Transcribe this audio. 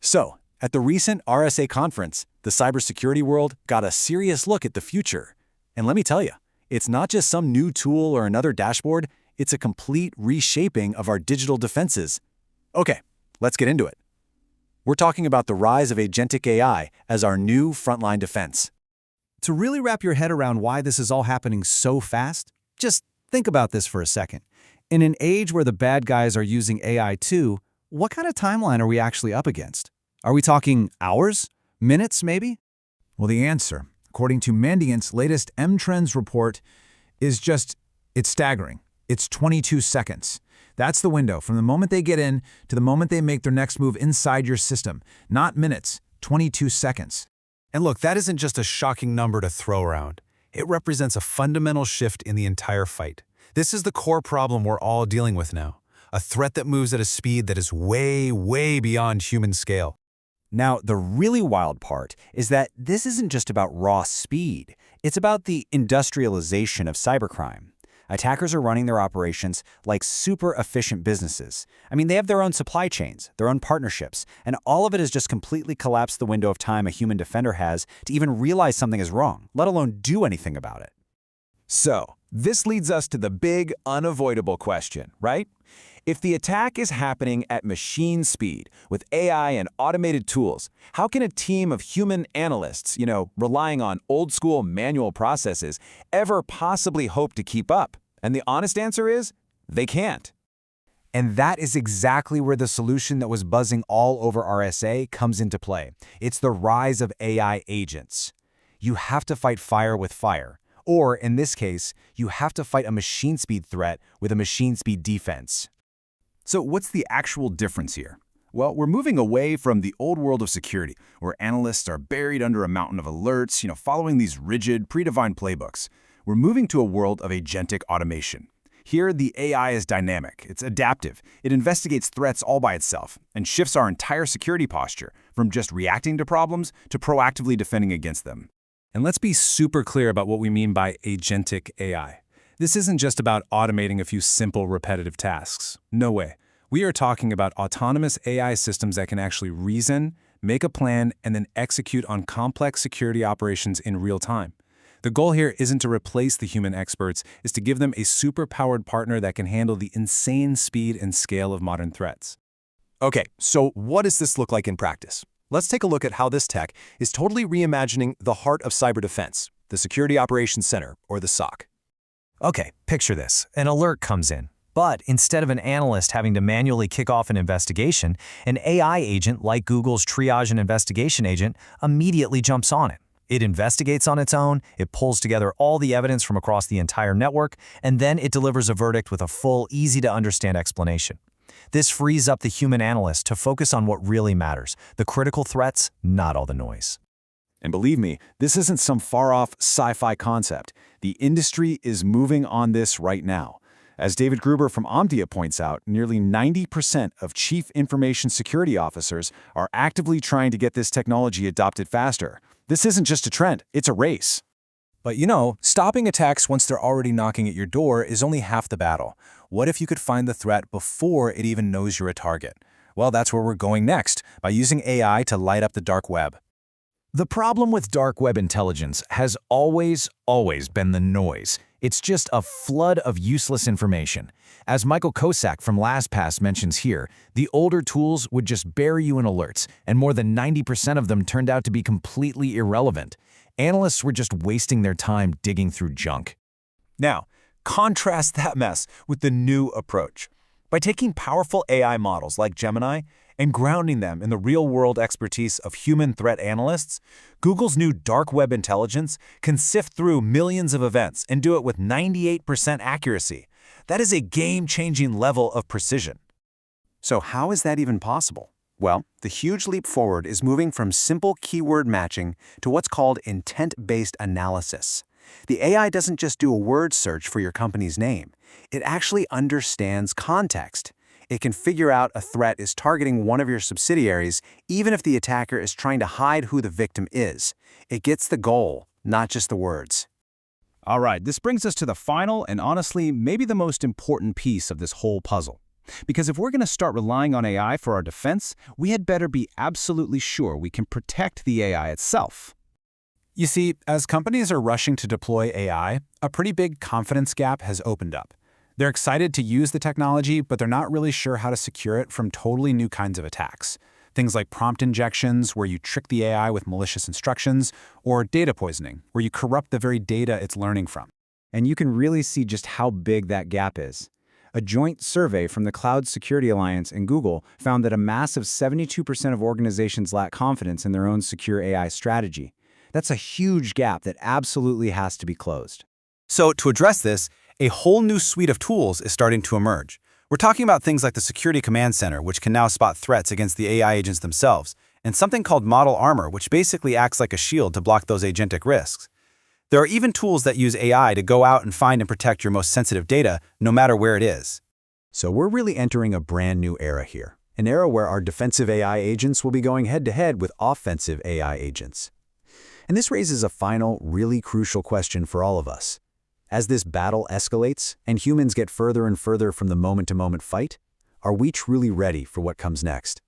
So, at the recent RSA conference, the cybersecurity world got a serious look at the future. And let me tell you, it's not just some new tool or another dashboard, it's a complete reshaping of our digital defenses. Okay, let's get into it. We're talking about the rise of Agentic AI as our new frontline defense. To really wrap your head around why this is all happening so fast, just think about this for a second. In an age where the bad guys are using AI too, what kind of timeline are we actually up against? Are we talking hours? Minutes, maybe? Well, the answer, according to Mandiant's latest M-Trends report, is it's staggering. It's 22 seconds. That's the window from the moment they get in to the moment they make their next move inside your system. Not minutes, 22 seconds. And look, that isn't just a shocking number to throw around. It represents a fundamental shift in the entire fight. This is the core problem we're all dealing with now. A threat that moves at a speed that is way, way beyond human scale. Now, the really wild part is that this isn't just about raw speed. It's about the industrialization of cybercrime. Attackers are running their operations like super efficient businesses. I mean, they have their own supply chains, their own partnerships, and all of it has just completely collapsed the window of time a human defender has to even realize something is wrong, let alone do anything about it. So, this leads us to the big, unavoidable question, right? If the attack is happening at machine speed with AI and automated tools, how can a team of human analysts, relying on old-school manual processes, ever possibly hope to keep up? And the honest answer is, they can't. And that is exactly where the solution that was buzzing all over RSA comes into play. It's the rise of AI agents. You have to fight fire with fire. Or, in this case, you have to fight a machine speed threat with a machine speed defense. So what's the actual difference here? Well, we're moving away from the old world of security, where analysts are buried under a mountain of alerts, following these rigid, predefined playbooks. We're moving to a world of agentic automation. Here, the AI is dynamic, it's adaptive, it investigates threats all by itself, and shifts our entire security posture from just reacting to problems to proactively defending against them. And let's be super clear about what we mean by agentic AI. This isn't just about automating a few simple, repetitive tasks. No way. We are talking about autonomous AI systems that can actually reason, make a plan, and then execute on complex security operations in real time. The goal here isn't to replace the human experts, it's to give them a super-powered partner that can handle the insane speed and scale of modern threats. Okay, so what does this look like in practice? Let's take a look at how this tech is totally reimagining the heart of cyber defense, the Security Operations Center, or the SOC. Okay, picture this. An alert comes in. But instead of an analyst having to manually kick off an investigation, an AI agent like Google's Triage and Investigation agent immediately jumps on it. It investigates on its own, it pulls together all the evidence from across the entire network, and then it delivers a verdict with a full, easy-to-understand explanation. This frees up the human analyst to focus on what really matters, the critical threats, not all the noise. And believe me, this isn't some far-off sci-fi concept. The industry is moving on this right now. As David Gruber from Omdia points out, nearly 90% of chief information security officers are actively trying to get this technology adopted faster. This isn't just a trend, it's a race. But stopping attacks once they're already knocking at your door is only half the battle. What if you could find the threat before it even knows you're a target? Well, that's where we're going next, by using AI to light up the dark web. The problem with dark web intelligence has always been the noise. It's just a flood of useless information. As Michael Kosak from LastPass mentions here, the older tools would just bury you in alerts, and more than 90% of them turned out to be completely irrelevant. Analysts were just wasting their time digging through junk. Now, contrast that mess with the new approach. By taking powerful AI models like Gemini and grounding them in the real-world expertise of human threat analysts, Google's new dark web intelligence can sift through millions of events and do it with 98% accuracy. That is a game-changing level of precision. So how is that even possible? Well, the huge leap forward is moving from simple keyword matching to what's called intent-based analysis. The AI doesn't just do a word search for your company's name. It actually understands context. It can figure out a threat is targeting one of your subsidiaries, even if the attacker is trying to hide who the victim is. It gets the goal, not just the words. All right, this brings us to the final and honestly, maybe the most important piece of this whole puzzle. Because if we're going to start relying on AI for our defense, we had better be absolutely sure we can protect the AI itself. You see, as companies are rushing to deploy AI, a pretty big confidence gap has opened up. They're excited to use the technology, but they're not really sure how to secure it from totally new kinds of attacks. Things like prompt injections, where you trick the AI with malicious instructions, or data poisoning, where you corrupt the very data it's learning from. And you can really see just how big that gap is. A joint survey from the Cloud Security Alliance and Google found that a massive 72% of organizations lack confidence in their own secure AI strategy. That's a huge gap that absolutely has to be closed. So to address this, a whole new suite of tools is starting to emerge. We're talking about things like the Security Command Center, which can now spot threats against the AI agents themselves, and something called Model Armor, which basically acts like a shield to block those agentic risks. There are even tools that use AI to go out and find and protect your most sensitive data, no matter where it is. So we're really entering a brand new era here, an era where our defensive AI agents will be going head-to-head with offensive AI agents. And this raises a final, really crucial question for all of us. As this battle escalates and humans get further and further from the moment-to-moment fight, are we truly ready for what comes next?